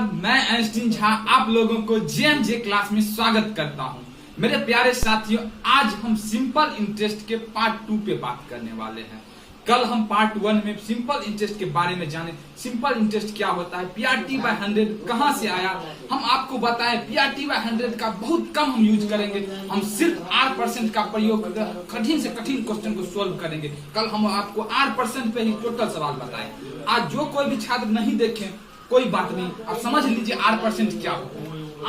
नमस्कार, मैं आइंस्टीन झा आप लोगों को जे क्लास में स्वागत करता हूं। मेरे प्यारे साथियों, आज हम सिंपल इंटरेस्ट के पार्ट 2 पे बात करने वाले हैं। कल हम पार्ट 1 में सिंपल इंटरेस्ट के बारे में जाने, सिंपल इंटरेस्ट क्या होता है, PRT/100 कहां से आया, हम आपको बताएं। PRT/100 का बहुत कम हम यूज करेंगे, हम सिर्फ R% का प्रयोग कठिन से कठिन क्वेश्चन को सोल्व करेंगे। कल हम आपको R% पे ही टोटल सवाल बताएं। आज जो कोई भी छात्र नहीं देखे कोई बात नहीं, आप समझ लीजिए R% क्या होता है।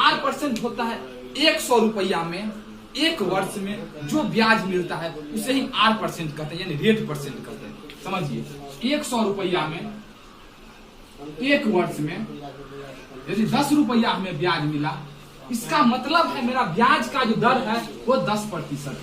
R% होता है 100 रुपया में एक वर्ष में जो ब्याज मिलता है उसे ही R% कहते हैं, यानी रेट परसेंट कहते हैं। समझिए, 100 रुपया में एक वर्ष में यदि 10 रुपया हमें ब्याज मिला, इसका मतलब है मेरा ब्याज का जो दर है वो 10%।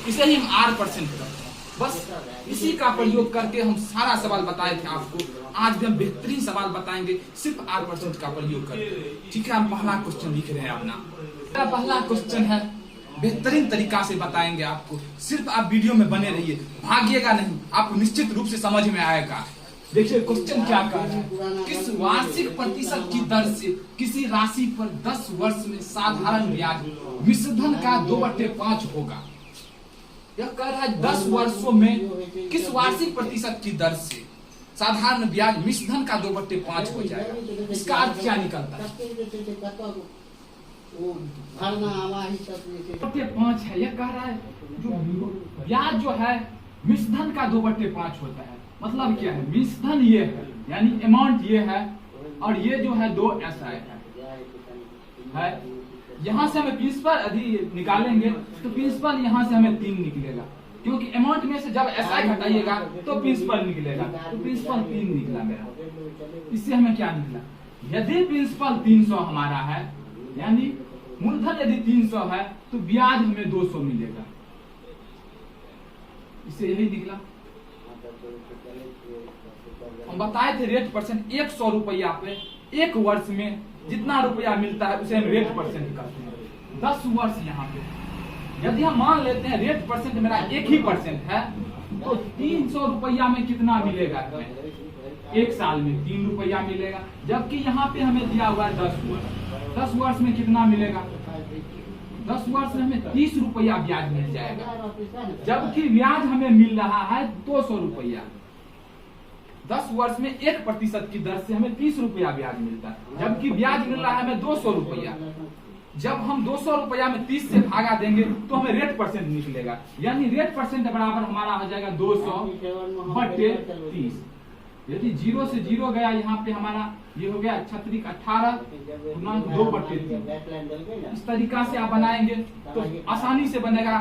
इसे ही हम R% कहते हैं। बस इसी का प्रयोग करके हम सारा सवाल बताए थे आपको। आज भी हम बेहतरीन सवाल बताएंगे सिर्फ R% का प्रयोग करके। ठीक है, हम पहला क्वेश्चन लिख रहे हैं अपना। पहला क्वेश्चन है, बेहतरीन तरीका से बताएंगे आपको। सिर्फ आप वीडियो में बने रहिए, भागिएगा नहीं, आपको निश्चित रूप से समझ में आएगा। देखिए क्वेश्चन क्या कह रहा है, किस वार्षिक प्रतिशत की दर से किसी राशि पर 10 वर्ष में साधारण ब्याज मिश्रधन का 2/5 होगा। यह कह रहा है 10 वर्षों में किस वार्षिक प्रतिशत की दर से साधारण ब्याज मिश्रधन का 2/5 हो जाएगा। इसका अर्थ क्या निकलता है? 2/5 है। यह कह रहा है जो ब्याज जो है मिश्रधन का 2/5 होता है। मतलब क्या है, मिश्रधन ये है, यानी अमाउंट ये है, और ये जो है 2 SI है। यहाँ से हमें प्रिंसिपल यदि निकालेंगे तो प्रिंसिपल यहाँ से हमें 3 निकलेगा, क्योंकि अमाउंट में से जब SI घटाइएगा तो प्रिंसिपल निकलेगा। तो प्रिंसिपल 3 निकला मेरा। इससे हमें क्या निकला, यदि प्रिंसिपल 300 हमारा है, यानी मूलधन यदि 300 है तो ब्याज हमें 200 मिलेगा। इससे यही निकला। हम बताए थे रेट परसेंट 100 रुपया पे एक वर्ष में जितना रुपया मिलता है उसे हम रेट परसेंट करते हैं। 10 वर्ष यहाँ पे यदि हम मान लेते हैं रेट परसेंट मेरा 1% है, तो 300 रुपया में कितना मिलेगा हमें? एक साल में 3 रुपया मिलेगा। जबकि यहाँ पे हमें दिया हुआ है 10 वर्ष। 10 वर्ष में कितना मिलेगा? 10 वर्ष में हमें 30 रुपया ब्याज मिल जाएगा, जबकि ब्याज हमें मिल रहा है 200 रुपया। 10 वर्ष में 1% की दर से हमें 30 रुपया ब्याज मिलता है, जबकि ब्याज मिल रहा है हमें 200 रुपया। जब हम 200 रुपया में 30 से भागा देंगे तो हमें रेट परसेंट निकलेगा, यानी रेट परसेंट बराबर हमारा हो जाएगा 200/30। यदि 0 से 0 गया, यहाँ पे हमारा ये हो गया 36 18 गुना 2/3। इस तरीका से आप बनाएंगे तो आसानी से बनेगा।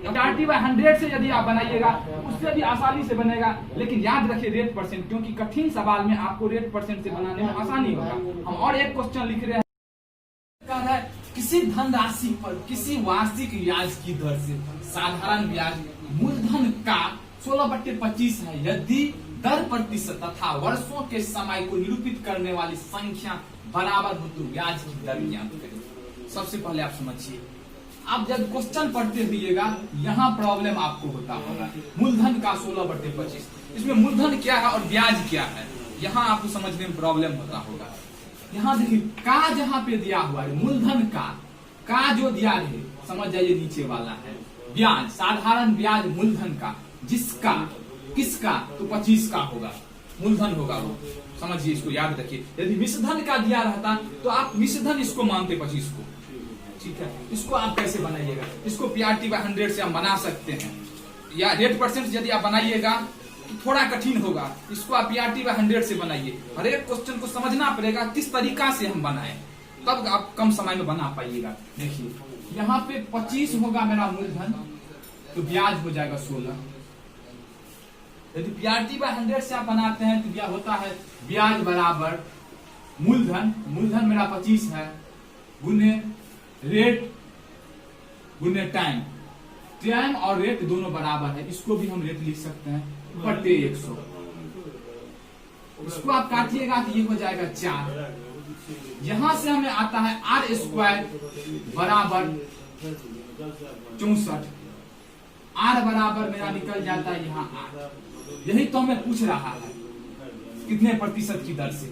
PRT/100 से यदि आप बनाइएगा उससे भी आसानी से बनेगा, लेकिन याद रखिए रेट परसेंट, क्योंकि कठिन सवाल में आपको रेट परसेंट से बनाने में आसानी होगा। हम और एक क्वेश्चन लिख रहे हैं, किसी धनराशि पर किसी वार्षिक ब्याज की दर से साधारण ब्याज मूलधन का 16/25 है, यदि दर प्रतिशत तथा वर्षों के समय को निरूपित करने वाली संख्या बराबर हो तो ब्याज की दर ज्ञात करें। सबसे पहले आप समझिए, आप जब क्वेश्चन पढ़ते हुएगा यहाँ प्रॉब्लम आपको होता होगा। मूलधन का 16/25, इसमें मूलधन क्या है और ब्याज क्या है, यहाँ आपको समझने में प्रॉब्लम होता होगा। यहाँ देखिए का जहाँ पे दिया हुआ है, मूलधन का जो दिया है, समझ जाइए नीचे वाला है ब्याज, साधारण ब्याज मूलधन का, जिसका किसका, तो 25 का होगा, मूलधन होगा वो। समझिए, इसको याद रखिए। यदि मिश्रधन का दिया रहता तो आप मिश्रधन इसको मानते 25 को। ठीक है, इसको आप कैसे बनाइएगा, इसको PRT/100 से हम बना सकते हैं, या रेट परसेंट यदि आप बनाइएगा तो थोड़ा कठिन होगा। इसको आप PRT/100 से बनाइए। हर एक क्वेश्चन को समझना पड़ेगा किस तरीका से हम बनाए, तब आप कम समय में बना पाइएगा। देखिए यहाँ पे 25 होगा मेरा मूलधन, तो ब्याज हो जाएगा 16। यदि PRT/100 से आप बनाते हैं तो क्या होता है, ब्याज बराबर मूलधन मेरा 25 है, गुने रेट गुने टाइम और रेट दोनों बराबर है। इसको भी हम रेट लिख सकते हैं बटे 100। इसको आप काटिएगा तो ये हो जाएगा 4। यहां से हमें आता है R² बराबर 64। R बराबर मेरा निकल जाता है यहाँ R। यही तो हमें पूछ रहा है कितने प्रतिशत की दर से,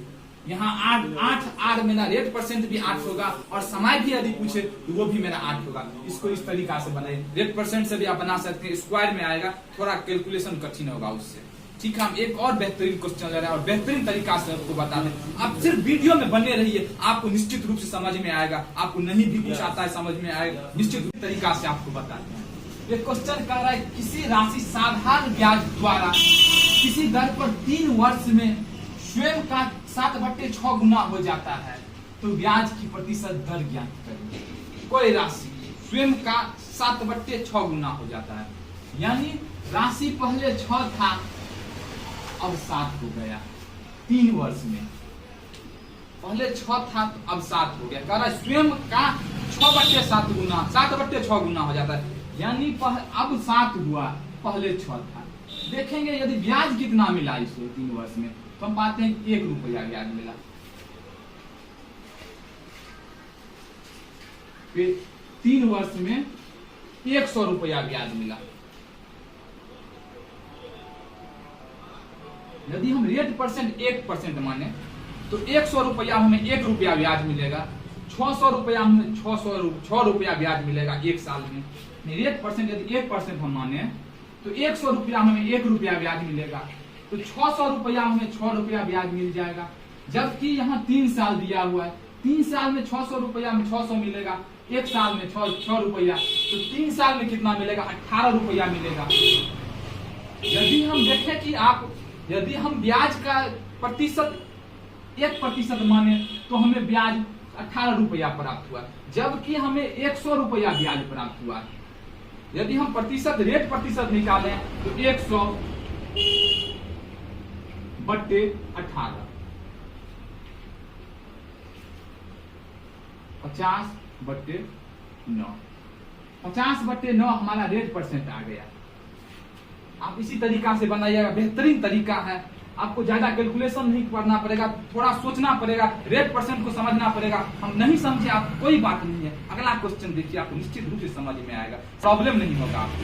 यहाँ 8 आर मेरा रेट परसेंट भी 8 होगा और समय भी यदि पूछे तो वो भी मेरा 8 होगा। इसको इस तरीका से बनाए, रेट परसेंट से भी आप बना सकते हैं, स्क्वायर में आएगा, थोड़ा कैलकुलेशन कठिन होगा उससे। ठीक है, हम एक और बेहतरीन क्वेश्चन ले रहे हैं और बेहतरीन तरीका से आपको बता दें। आप सिर्फ वीडियो में बने रहिए, आपको निश्चित रूप से समझ में आएगा। आपको नहीं भी कुछ आता है समझ में आएगा, निश्चित तरीका से आपको बताते हैं। ये क्वेश्चन कह रहा है किसी राशि साधारण ब्याज द्वारा किसी दर पर 3 वर्ष में स्वयं का 7/6 गुना हो जाता है तो ब्याज की प्रतिशत दर ज्ञात करें। कोई राशि स्वयं का 7/6 गुना हो जाता है, यानी राशि पहले 6 था अब 7 हो गया 3 वर्ष में। पहले 6 था तो अब 7 हो गया। कह रहा है स्वयं का 6/7 गुना 7/6 गुना हो जाता है, यानी अब 7 हुआ, पहले 6 था। देखेंगे यदि ब्याज कितना मिला इसको 3 वर्ष में, तो हम पाते हैं 1 रुपया ब्याज मिला। फिर 3 वर्ष में 100 रुपया ब्याज मिला। यदि हम रेट परसेंट 1% माने तो 100 रुपया हमें 1 रुपया ब्याज मिलेगा, 600 रुपया हमें 6 रुपया ब्याज मिलेगा 1 साल में। रेट परसेंट यदि 1% हम माने तो 100 रुपया हमें 1 रुपया ब्याज मिलेगा, तो 600 रुपया हमें 6 रुपया ब्याज मिल जाएगा। जबकि यहाँ 3 साल दिया हुआ है, 3 साल में 600 रुपया में 600 मिलेगा, 1 साल में 6 रुपया, तो 3 साल में कितना मिलेगा 18 रुपया मिलेगा। यदि हम देखें कि यदि हम ब्याज का प्रतिशत 1% माने तो हमें ब्याज 18 रुपया प्राप्त हुआ, जबकि हमें 100 रुपया ब्याज प्राप्त हुआ। यदि हम रेट प्रतिशत निकालें तो 100/18 50/9 50/9 हमारा रेट परसेंट आ गया। आप इसी तरीका से बनाइएगा, बेहतरीन तरीका है। आपको ज्यादा कैलकुलेशन नहीं करना पड़ेगा, थोड़ा सोचना पड़ेगा, रेट परसेंट को समझना पड़ेगा। हम नहीं समझे आप कोई बात नहीं है, अगला क्वेश्चन देखिए, आपको निश्चित रूप से समझ में आएगा, प्रॉब्लम नहीं होगा आपको।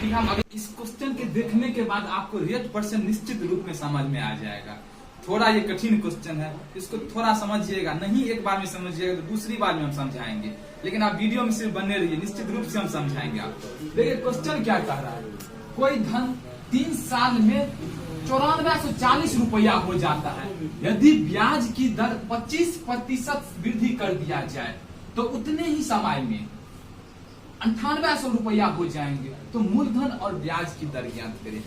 ठीक है, हम इस क्वेश्चन के देखने के बाद आपको रेट परसेंट निश्चित रूप में समझ में आ जाएगा। थोड़ा ये कठिन क्वेश्चन है, इसको थोड़ा समझिएगा, नहीं एक बार में समझिएगा तो दूसरी बार में हम समझाएंगे, लेकिन आप वीडियो में सिर्फ बने रहिए, निश्चित रूप से हम समझाएंगे आपको। देखिए क्वेश्चन क्या कह रहा है, कोई धन 3 साल में 9440 रुपया हो जाता है। यदि ब्याज की दर 25% वृद्धि कर दिया जाए तो उतने ही समय में 9800 रुपया हो जाएंगे, तो मूलधन और ब्याज की दर ज्ञात करें।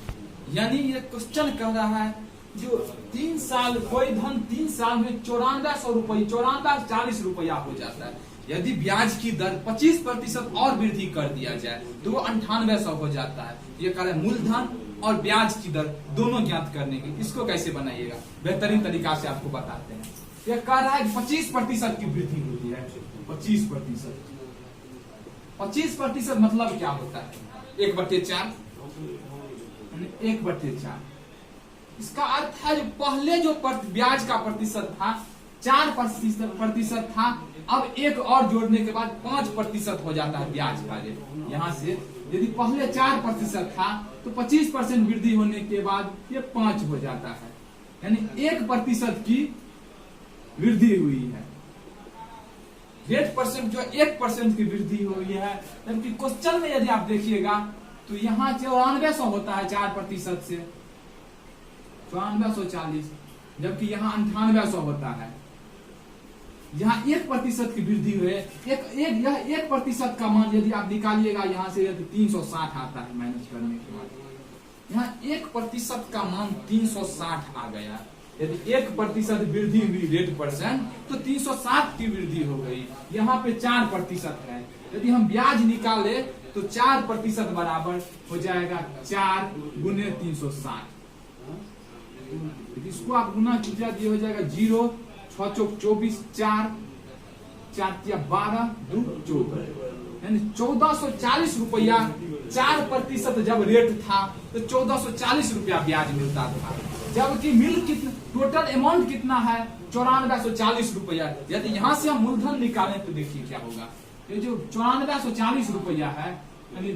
यानी ये क्वेश्चन कह रहा है जो 3 साल कोई धन 3 साल में 9440 रुपया हो जाता है, यदि ब्याज की दर 25% और वृद्धि कर दिया जाए तो वो 9800 हो जाता है। ये कह रहे हैं मूलधन और ब्याज की दर दोनों ज्ञात करने की। इसको कैसे बनाइएगा, बेहतरीन तरीका से आपको बताते हैं। ये कह रहा है 25% की वृद्धि होती है, 25% मतलब क्या होता है 1/4 1/4। इसका अर्थ है जो पहले जो ब्याज का प्रतिशत था 4% था, अब एक और जोड़ने के बाद 5% हो जाता है ब्याज का रेट। यहाँ से यदि पहले 4% था तो 25% वृद्धि होने के बाद ये 5 हो जाता है, यानी 1% की वृद्धि हुई है। रेट परसेंट जो 1% की वृद्धि हुई है, जबकि क्वेश्चन में यदि आप देखिएगा तो यहाँ 9400 होता है 4% से 9440, जबकि यहाँ 9800 होता है। यहाँ 1% की वृद्धि हुई है। यह 1% का मान यदि आप निकालिएगा यहाँ से यदि 360 आता है माइनस करने के बाद, यहाँ 1% का मान 360 आ गया। यदि 1% वृद्धि हुई रेट परसेंट तो 360 की वृद्धि हो गई। यहाँ पे 4% है, यदि हम ब्याज निकाले तो 4% बराबर हो जाएगा 4 गुने 360। इसको आप गुना कीजिए, ये हो जाएगा 0 6 चौक 24, 4 4 12 2 14, यानी 1440 रुपया 4% जब रेट था तो 1440 रुपया ब्याज मिलता था, जबकि टोटल अमाउंट कितना है 9440 रुपया। यदि यहाँ से हम मूलधन निकालें तो देखिए क्या होगा, ये जो 9440 रुपया है यानी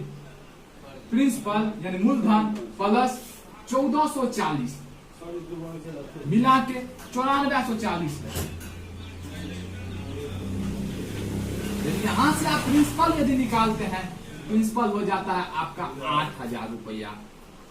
प्रिंसिपल यानी मूलधन प्लस 1440 मिला के 9440 है। यहां से आप प्रिंसिपल यदि निकालते हैं, प्रिंसिपल हो जाता है आपका 8000 रुपया।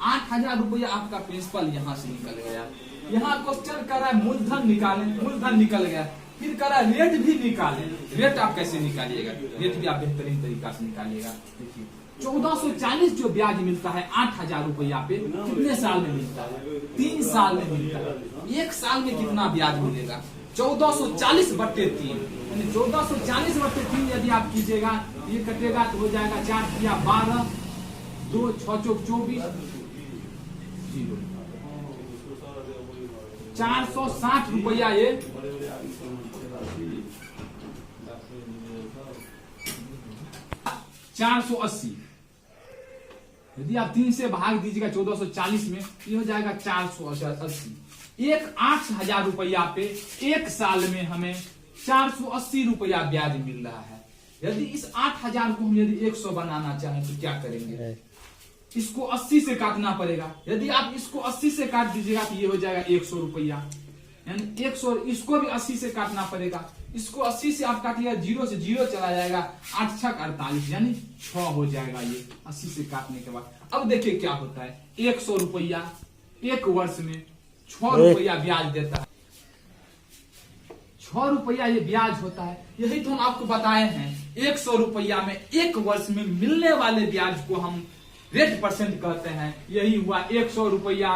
8000 रुपया आपका प्रिंसिपल यहां से निकल गया। यहाँ क्वेश्चन कर रहा है मूलधन निकालें, मूलधन निकल गया। फिर कर रहा है रेट भी निकालें। रेट आप कैसे निकालिएगा? रेट भी आप बेहतरीन तरीका से निकालिएगा। देखिए 1440 जो ब्याज मिलता है 8000 रुपया पे, कितने साल में मिलता है? 3 साल में मिलता है। 1 साल में कितना ब्याज मिलेगा? 1440/3, यानी 1440/3 यदि आप कीजिएगा, ये कटेगा तो हो जाएगा 4 या 12, 2 6 चौक 24, 460 रुपया। ये 480 यदि आप 3 से भाग दीजिएगा 1440 में, ये हो जाएगा 480। 8000 रुपया पे 1 साल में हमें 480 रुपया ब्याज मिल रहा है। यदि इस 8000 को हम यदि 100 बनाना चाहें तो क्या करेंगे? इसको 80 से काटना पड़ेगा। यदि आप इसको 80 से काट दीजिएगा तो ये हो जाएगा 100 रुपया, यानी 100। इसको भी 80 से काटना पड़ेगा। इसको 80 से आप काटिएगा, 0 से 0 चला जाएगा, 8 6 48, यानी 6 हो जाएगा ये 80 से काटने के बाद। अब देखिए क्या होता है, 100 रुपया 1 वर्ष में 6 रुपया ब्याज देता है। 6 रुपया ये ब्याज होता है। यही तो हम आपको बताए हैं, 100 रुपया में 1 वर्ष में मिलने वाले ब्याज को हम रेट परसेंट कहते हैं। यही हुआ 100 रुपया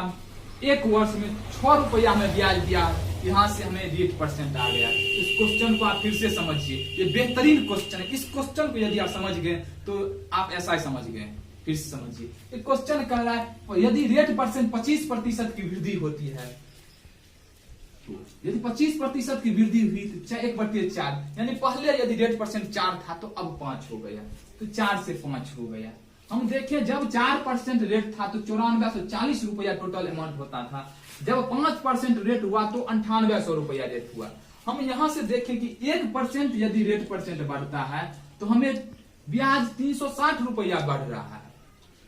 1 वर्ष में 6 रुपया में ब्याज दिया, यहाँ से हमें रेट परसेंट आ गया। इस क्वेश्चन को आप फिर से समझिए, ये बेहतरीन क्वेश्चन है। इस क्वेश्चन को यदि आप समझ गए तो आप ऐसा ही समझ गए। फिर से समझिए, ये क्वेश्चन कह रहा है यदि रेट परसेंट 25% की वृद्धि होती है, तो यदि 25% की वृद्धि हुई तो 1/4, यानी पहले यदि रेट परसेंट 4 था तो अब 5 हो गया, तो 4 से 5 हो गया। हम देखें जब 4% रेट था तो 9440 रुपया टोटल अमाउंट होता था। जब 5% रेट हुआ तो 9800 रुपया रेट हुआ। हम यहां से देखें कि 1% यदि रेट परसेंट बढ़ता है तो हमें ब्याज 360 रुपया बढ़ रहा है।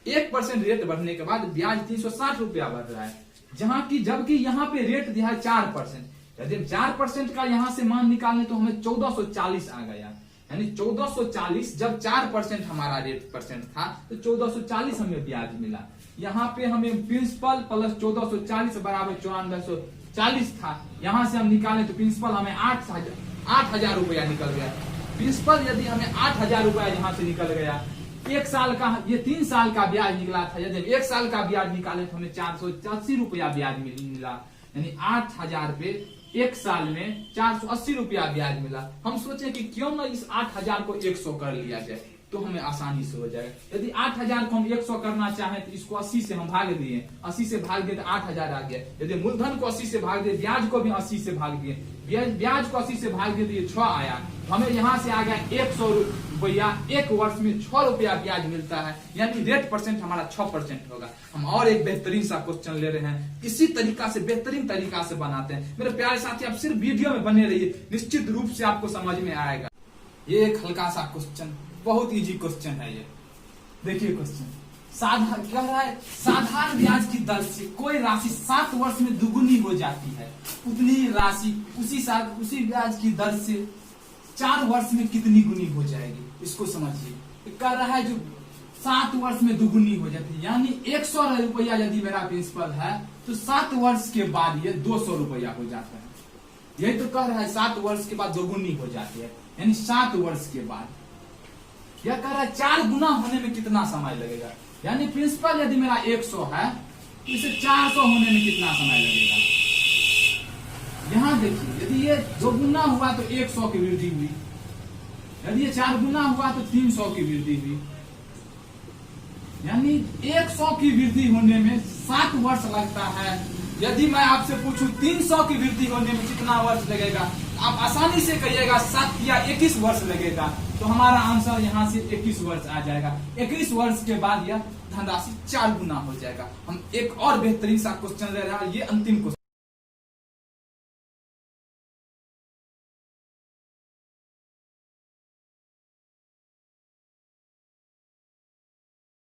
1% रेट बढ़ने के बाद ब्याज 360 रुपया बढ़ रहा है, जबकि यहाँ पे रेट दिया है 4%। यदि 4% का यहाँ से मान निकालें तो हमें 1440 आ गया, यानी 1440 जब 4% हमारा रेट परसेंट था तो 1440 हमें ब्याज मिला। यहाँ पे हमें प्रिंसिपल प्लस 1440 बराबर 9440 था। यहाँ से हम निकाले तो प्रिंसिपल हमें 8000 रुपया निकल गया। प्रिंसिपल यदि हमें 8000 रुपया यहाँ से निकल गया, 1 साल का, ये 3 साल का ब्याज निकला था। यदि 1 साल का ब्याज निकाले तो हमें 480 रुपया ब्याज मिला, यानी 8000 पे 1 साल में 480 रुपया ब्याज मिला। हम सोचे कि क्यों ना इस 8000 को 100 कर लिया जाए, तो हमें आसानी से हो जाएगा। यदि 8000 को हम 100 करना चाहें तो इसको 80 से हम भाग दिए, 80 से भाग दिए तो 8000 आ गया। यदि मूलधन को 80 से भाग दिए, ब्याज को भी 80 से भाग दिए, ब्याज को 80 से भाग दिए तो ये 6 आया। हमें यहाँ से आ गया 100 रुपया। 1 वर्ष में 6 रुपया ब्याज मिलता है, यानी रेट परसेंट हमारा 6% होगा। हम और एक बेहतरीन सा क्वेश्चन ले रहे हैं, इसी तरीका से बेहतरीन तरीका से बनाते हैं। मेरे प्यारे साथी, आप सिर्फ वीडियो में बने रहिए, निश्चित रूप से आपको समझ में आएगा। ये एक हल्का सा क्वेश्चन, बहुत इजी क्वेश्चन है ये। देखिए क्वेश्चन कह रहा है, साधारण ब्याज की दर से कोई राशि 7 वर्ष में दुगुनी हो जाती है, उतनी राशि उसी ब्याज की दर से 4 वर्ष में कितनी गुनी हो जाएगी? इसको समझिए। कह रहा है जो 7 वर्ष में दुगुनी हो जाती है, यानी 100 रुपया यदि मेरा प्रिंसिपल है तो 7 वर्ष के बाद ये 200 रुपया हो जाता है। यही तो कह रहा है, 7 वर्ष के बाद दोगुनी हो जाती है, यानी 7 वर्ष के बाद। यह कह रहा है 4 गुना होने में कितना समय लगेगा, यानी प्रिंसिपल यदि मेरा 100 है तो इसे 400 होने में कितना समय लगेगा। यहाँ देखिए, यदि ये 2 गुना हुआ तो 100 की वृद्धि हुई, यदि ये 4 गुना हुआ तो 300 की वृद्धि हुई, यानी 100 की वृद्धि होने में 7 वर्ष लगता है। यदि मैं आपसे पूछूं 300 की वृद्धि होने में कितना वर्ष लगेगा, आप आसानी से कहिएगा 7 या 21 वर्ष लगेगा, तो हमारा आंसर यहाँ से 21 वर्ष आ जाएगा। 21 वर्ष के बाद यह धनराशि 4 गुना हो जाएगा। हम एक और बेहतरीन सा क्वेश्चन ले रहे हैं, ये अंतिम क्वेश्चन।